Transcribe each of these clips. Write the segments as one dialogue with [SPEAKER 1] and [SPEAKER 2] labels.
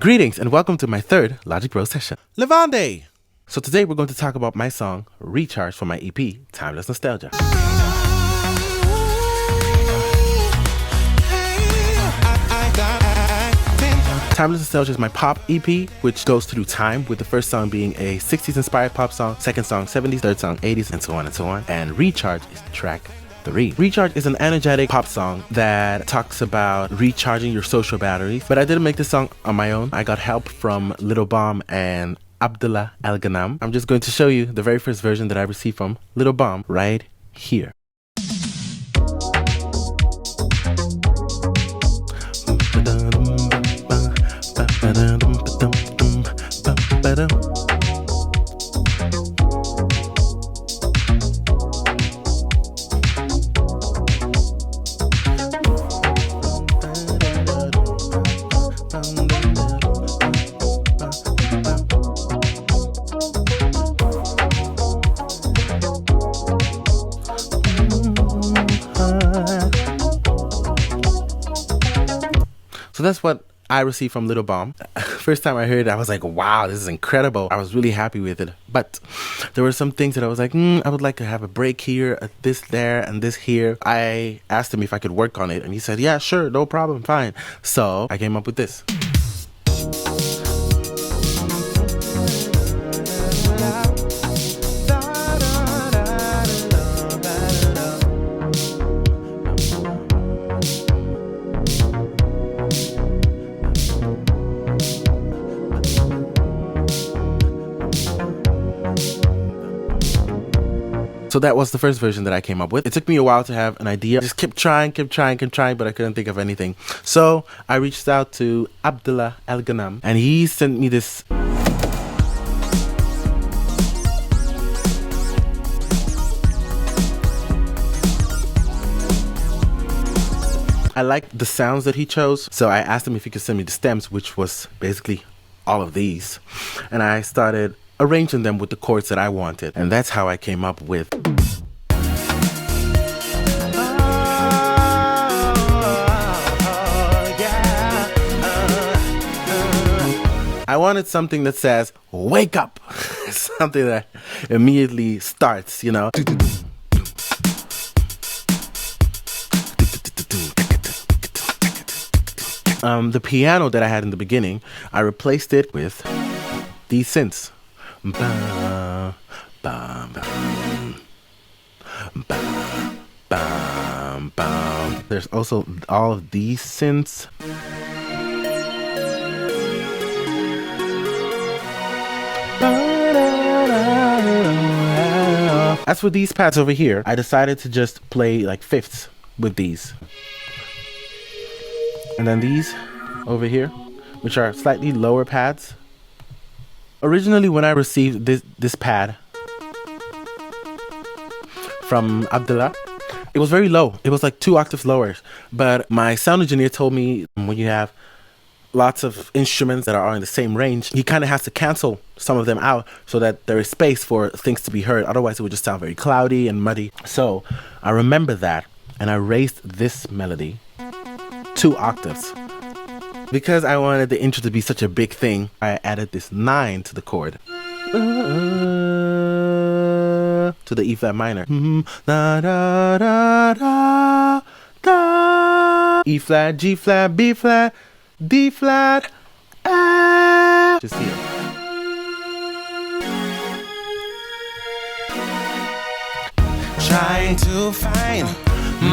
[SPEAKER 1] Greetings and welcome to my third Logic Bro session. Levandé! So today we're going to talk about my song ReCharge from my EP, Timeless Nostalgia. Timeless Nostalgia is my pop EP, which goes through time, with the first song being a 60s inspired pop song, second song 70s, third song 80s, and so on and so on. And ReCharge is track 3. ReCharge is an energetic pop song that talks about recharging your social batteries, but I didn't make this song on my own. I got help from Lil Bomb and Abdullah Al-Ghanam. I'm just going to show you the very first version that I received from Lil Bomb right here. So that's what I received from Lil Bomb. First time I heard it, I was like, wow, this is incredible. I was really happy with it. But there were some things that I was like, I would like to have a break here, this there, and this here. I asked him if I could work on it, and he said, yeah, sure, no problem, fine. So I came up with this. So that was the first version that I came up with. It took me a while to have an idea. I just kept trying, but I couldn't think of anything. So I reached out to Abdullah Al-Ghanam, and he sent me this. I liked the sounds that he chose, so I asked him if he could send me the stems, which was basically all of these. And I started arranging them with the chords that I wanted, and that's how I came up with. I wanted something that says, wake up! Something that immediately starts, you know. The piano that I had in the beginning, I replaced it with these synths. Ba, ba, ba, ba, ba, ba. There's also all of these synths. As for these pads over here, I decided to just play like fifths with these. And then these over here, which are slightly lower pads. Originally, when I received this pad from Abdullah, it was very low. It was like 2 octaves lower. But my sound engineer told me when you have lots of instruments that are in the same range, he kind of has to cancel some of them out so that there is space for things to be heard. Otherwise, it would just sound very cloudy and muddy. So I remember that, and I raised this melody 2 octaves. Because I wanted the intro to be such a big thing, I added this 9 to the chord. To the E flat minor. Da, da, da, da, da. E flat, G flat, B flat, D flat, A. Just here. Trying to find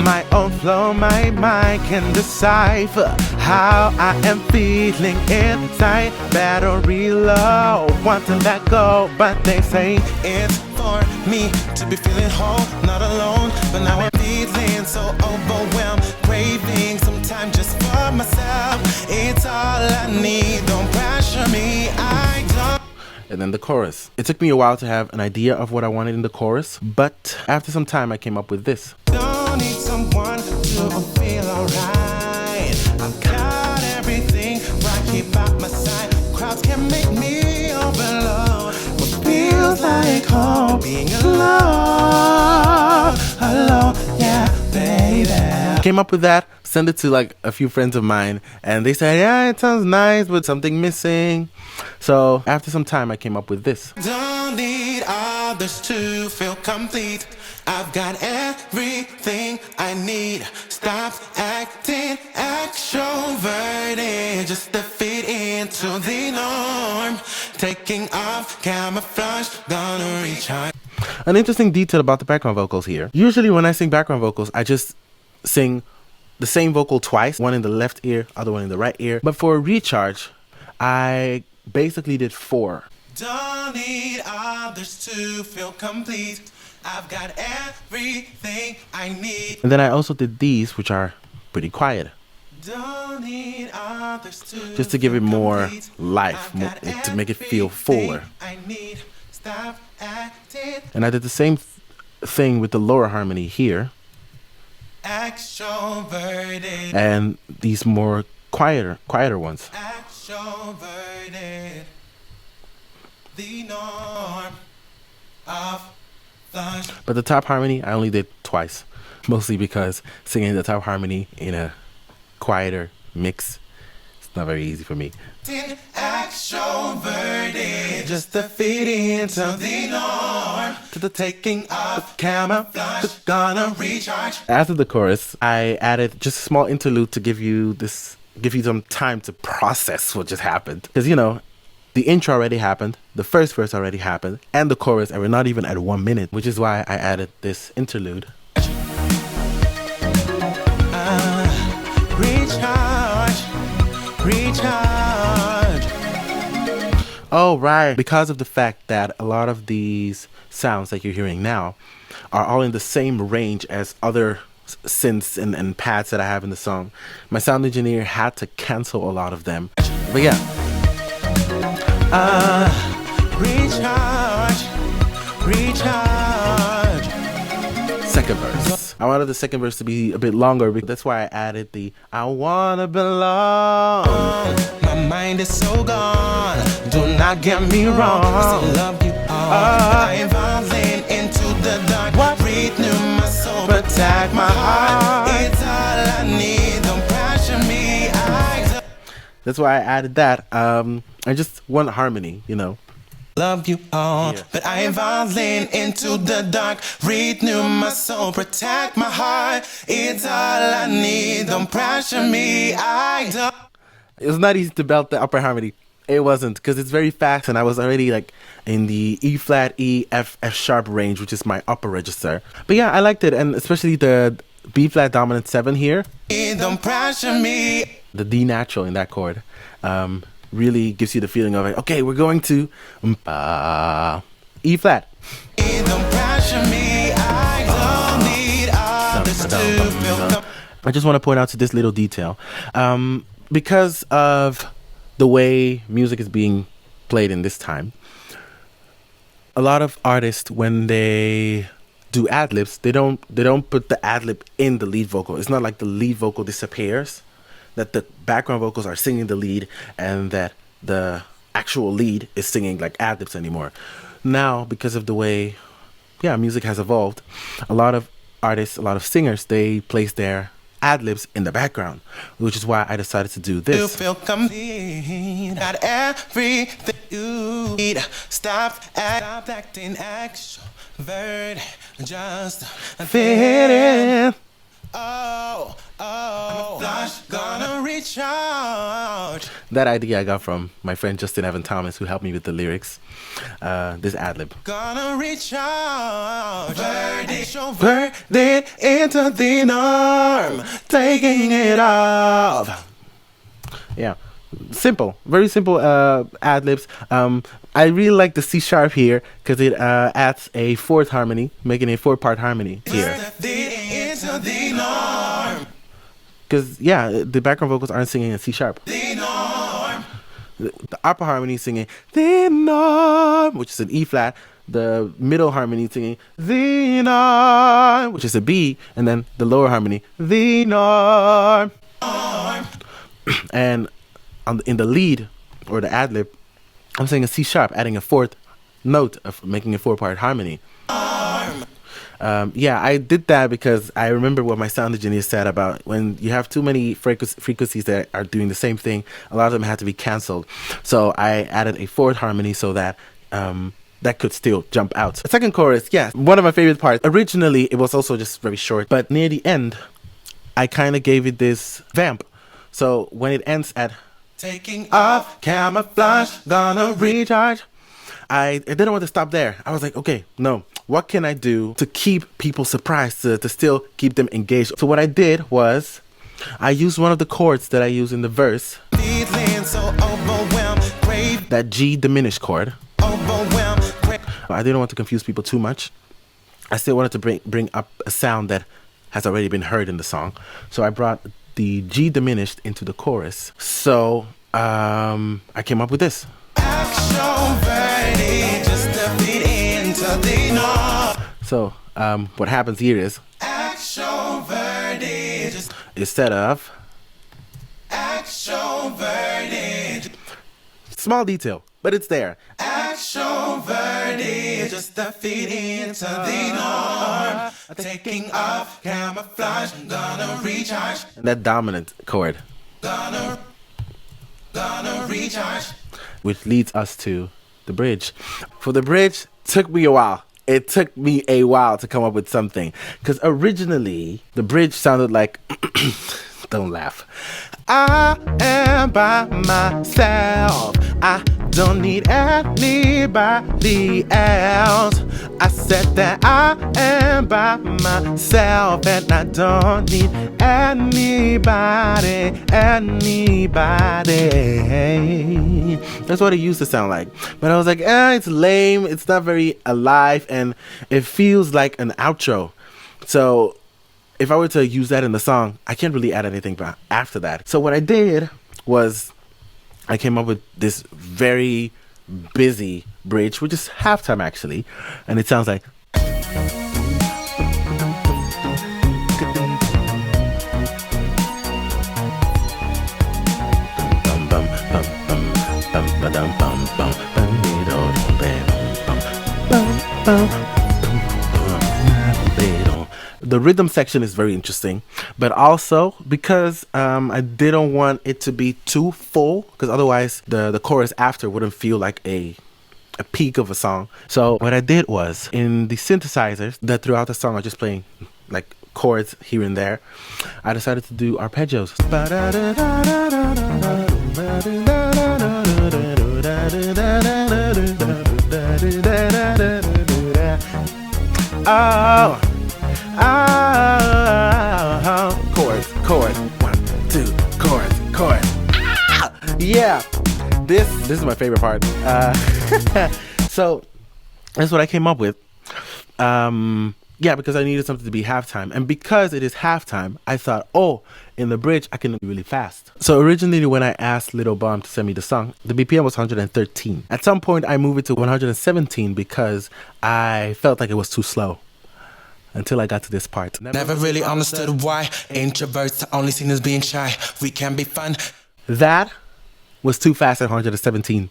[SPEAKER 1] my own flow, my mind can decipher how I am feeling inside. Battery low, want to let go, but they say it's for me to be feeling whole, not alone. But now I'm feeling so overwhelmed, craving some time just for myself. It's all I need, don't pressure me, I don't. And then the chorus. It took me a while to have an idea of what I wanted in the chorus, but after some time I came up with this. Don't need someone to feel alright. I've got everything right here by my side. Crowds can make me overload, but feels like home being alone, yeah, baby. Came up with that, sent it to like a few friends of mine, and they said, yeah, it sounds nice, but something missing. So after some time, I came up with this.
[SPEAKER 2] Don't need others to feel complete. I've got everything I need. Stop acting extroverted just to fit into the norm. Taking off camouflage, gonna recharge.
[SPEAKER 1] An interesting detail about the background vocals here. Usually when I sing background vocals, I just sing the same vocal twice, one in the left ear, other one in the right ear. But for ReCharge, I basically did 4.
[SPEAKER 2] Don't need others to feel complete. I've got everything I need.
[SPEAKER 1] And then I also did these, which are pretty quiet.
[SPEAKER 2] Don't need others to
[SPEAKER 1] just to give it more
[SPEAKER 2] complete.
[SPEAKER 1] life, to make it feel fuller.
[SPEAKER 2] I need. Stop acting
[SPEAKER 1] And I did the same thing with the lower harmony here.
[SPEAKER 2] extroverted.
[SPEAKER 1] And these more quieter ones.
[SPEAKER 2] Extroverted. The norm of the.
[SPEAKER 1] But the top harmony, I only did twice. Mostly because singing the top harmony in a quieter mix, it's not very easy for me.
[SPEAKER 2] Extroverted, just to fit into the norm.
[SPEAKER 1] To the taking
[SPEAKER 2] Off camouflage, gonna recharge.
[SPEAKER 1] After the chorus, I added just a small interlude to give you some time to process what just happened. Because, you know, the intro already happened, the first verse already happened, and the chorus, and we're not even at 1 minute, which is why I added this interlude.
[SPEAKER 2] Recharge, recharge.
[SPEAKER 1] Oh, right. Because of the fact that a lot of these sounds that you're hearing now are all in the same range as other synths and pads that I have in the song, my sound engineer had to cancel a lot of them. But yeah.
[SPEAKER 2] Recharge, recharge.
[SPEAKER 1] Second verse. I wanted the second verse to be a bit longer, but that's why I added the I wanna belong.
[SPEAKER 2] My mind is so gone. Do not get me wrong. I still love you all. I'm falling into the dark. Renew my soul, protect my heart. It's all I need. Don't pressure me.
[SPEAKER 1] That's why I added that. I just want harmony, you know.
[SPEAKER 2] Love you all, but I am falling into the dark. Renew my soul, protect my heart. It's all I need. Don't pressure me.
[SPEAKER 1] It was not easy to belt the upper harmony. It wasn't, because it's very fast, and I was already like in the E flat, E, F, F sharp range, which is my upper register. But yeah, I liked it, and especially the B flat dominant 7 here.
[SPEAKER 2] Don't pressure me.
[SPEAKER 1] The D natural in that chord. Really gives you the feeling of like, okay, we're going to E flat.
[SPEAKER 2] Don't pressure me. I don't need others to feel.
[SPEAKER 1] I just want to point out to this little detail. Because of the way music is being played in this time, a lot of artists, when they do ad-libs, they don't put the ad-lib in the lead vocal. It's not like the lead vocal disappears, that the background vocals are singing the lead and that the actual lead is singing like ad-libs anymore. Now, because of the way music has evolved, a lot of artists, a lot of singers, they place their ad-libs in the background, which is why I decided to do this.
[SPEAKER 2] You feel complete. Got everything you need. Stop acting extrovert. Just
[SPEAKER 1] Fit in.
[SPEAKER 2] Oh, flush, gonna recharge.
[SPEAKER 1] That idea I got from my friend Justin Evan Thomas, who helped me with the lyrics. This ad-lib.
[SPEAKER 2] Gonna recharge.
[SPEAKER 1] Extroverted into the norm, taking it off. Yeah, simple, very simple ad-libs. I really like the C sharp here because it adds a 4th harmony, making a 4-part harmony here.
[SPEAKER 2] Into the norm.
[SPEAKER 1] Because the background vocals aren't singing in C sharp.
[SPEAKER 2] The norm.
[SPEAKER 1] The upper harmony is singing the norm, which is an E flat. The middle harmony is singing the norm, which is a B, and then the lower harmony the norm. And in the lead or the ad lib, I'm saying a C sharp, adding a 4th note of making a 4-part harmony. Yeah, I did that because I remember what my sound engineer said about when you have too many frequencies that are doing the same thing, a lot of them had to be canceled. So I added a fourth harmony so that that could still jump out. The second chorus, yeah, one of my favorite parts. Originally, it was also just very short, but near the end, I kind of gave it this vamp. So when it ends at
[SPEAKER 2] taking off camouflage, gonna
[SPEAKER 1] recharge, I didn't want to stop there. I was like, okay, no, what can I do to keep people surprised, to still keep them engaged? So what I did was I used one of the chords that I use in the verse, that G diminished chord. I didn't want to confuse people too much. I still wanted to bring up a sound that has already been heard in the song. So I brought the G diminished into the chorus. So I came up with this. So what happens here is instead of small detail, but it's there.
[SPEAKER 2] Just a feed into the norm. Taking off camouflage, gonna recharge.
[SPEAKER 1] And that dominant chord.
[SPEAKER 2] Gonna recharge.
[SPEAKER 1] Which leads us to the bridge. For the bridge, took me a while. It took me a while to come up with something. Because originally, the bridge sounded like... Don't laugh. I am by myself. I don't need anybody else. I said that I am by myself and I don't need anybody. That's what it used to sound like. But I was like, it's lame. It's not very alive and it feels like an outro. So if I were to use that in the song, I can't really add anything after that. So what I did was I came up with this very busy bridge, which is halftime actually. And it sounds like... The rhythm section is very interesting, but also because I didn't want it to be too full, because otherwise the chorus after wouldn't feel like a peak of a song. So what I did was, in the synthesizers that throughout the song are just playing like chords here and there, I decided to do arpeggios. Chord, 1, 2, chord. Yeah, this is my favorite part. So that's what I came up with. Yeah, because I needed something to be halftime, and because it is halftime, I thought, in the bridge I can do really fast. So originally, when I asked Little Bomb to send me the song, the BPM was 113. At some point, I moved it to 117 because I felt like it was too slow. Until I got to this part.
[SPEAKER 2] Never really understood why introverts are only seen as being shy. We can be fun.
[SPEAKER 1] That was too fast at 117.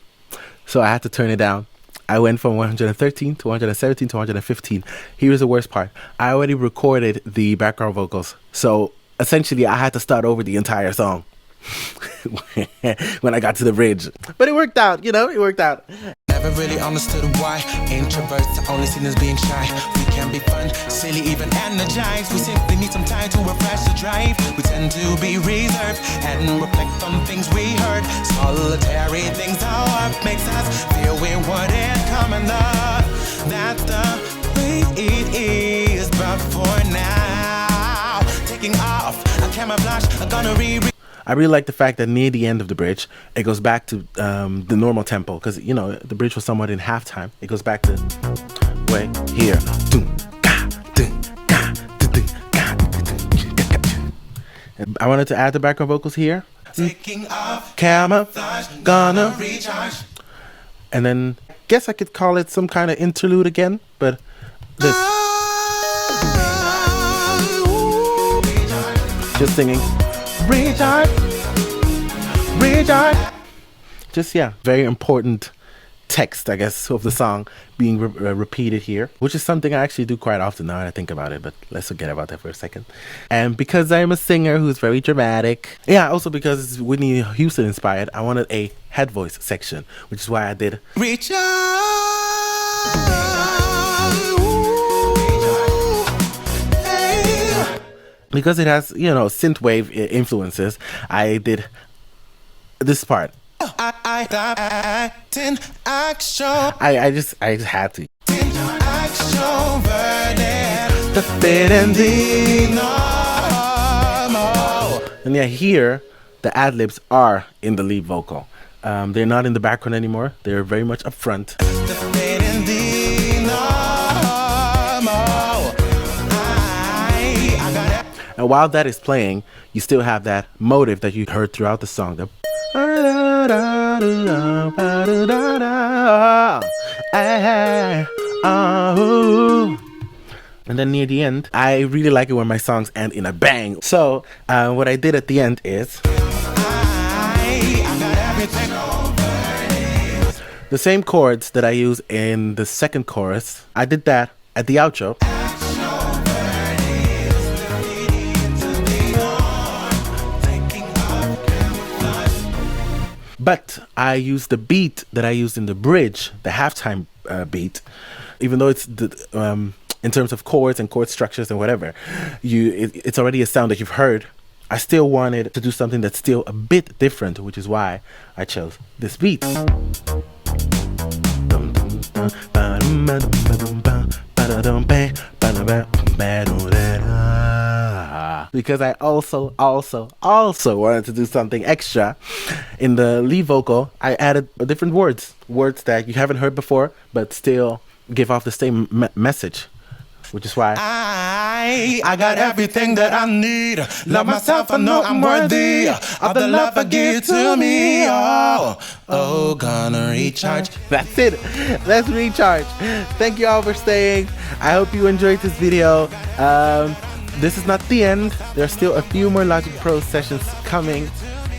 [SPEAKER 1] So I had to turn it down. I went from 113 to 117 to 115. Here's the worst part. I already recorded the background vocals. So essentially I had to start over the entire song when I got to the bridge. But it worked out, it worked out.
[SPEAKER 2] Never really understood why introverts are only seen as being shy. We can be fun, silly, even energized. We simply need some time to refresh the drive. We tend to be reserved and reflect on things we heard. Solitary things are what makes us feel we wouldn't come enough. That's the way it is, but for now, taking off a camouflage, I'm gonna
[SPEAKER 1] I really like the fact that near the end of the bridge, it goes back to the normal tempo. Because, the bridge was somewhat in halftime. It goes back to way here. And I wanted to add the background vocals here.
[SPEAKER 2] Taking off
[SPEAKER 1] camouflage, gonna recharge. And then, I guess I could call it some kind of interlude again. But this. Just singing. Recharge. Just, very important text, I guess, of the song being repeated here, which is something I actually do quite often now that I think about it, but let's forget about that for a second. And because I'm a singer who's very dramatic, yeah, also because it's Whitney Houston inspired, I wanted a head voice section, which is why I did
[SPEAKER 2] ReCharge.
[SPEAKER 1] Because it has, you know, synthwave influences. I did this part.
[SPEAKER 2] I
[SPEAKER 1] just had to.
[SPEAKER 2] The fit and the
[SPEAKER 1] And yeah, here the ad-libs are in the lead vocal. They're not in the background anymore. They're very much up front. And while that is playing, you still have that motive that you heard throughout the song. And then near the end, I really like it when my songs end in a bang. So what I did at the end is the same chords that I use in the second chorus. I did that at the outro. But I used the beat that I used in the bridge, the halftime beat, even though it's in terms of chords and chord structures and whatever, it's already a sound that you've heard. I still wanted to do something that's still a bit different, which is why I chose this beat. Because I also wanted to do something extra in the lead vocal. I added different words that you haven't heard before, but still give off the same message, which is why
[SPEAKER 2] I got everything that I need. Love myself, I know I'm worthy of the love I give to me. Oh, gonna recharge.
[SPEAKER 1] That's it. Let's recharge. Thank you all for staying. I hope you enjoyed this video. This is not the end. There's still a few more Logic Pro sessions coming.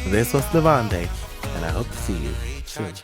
[SPEAKER 1] This was Levandé, and I hope to see you soon.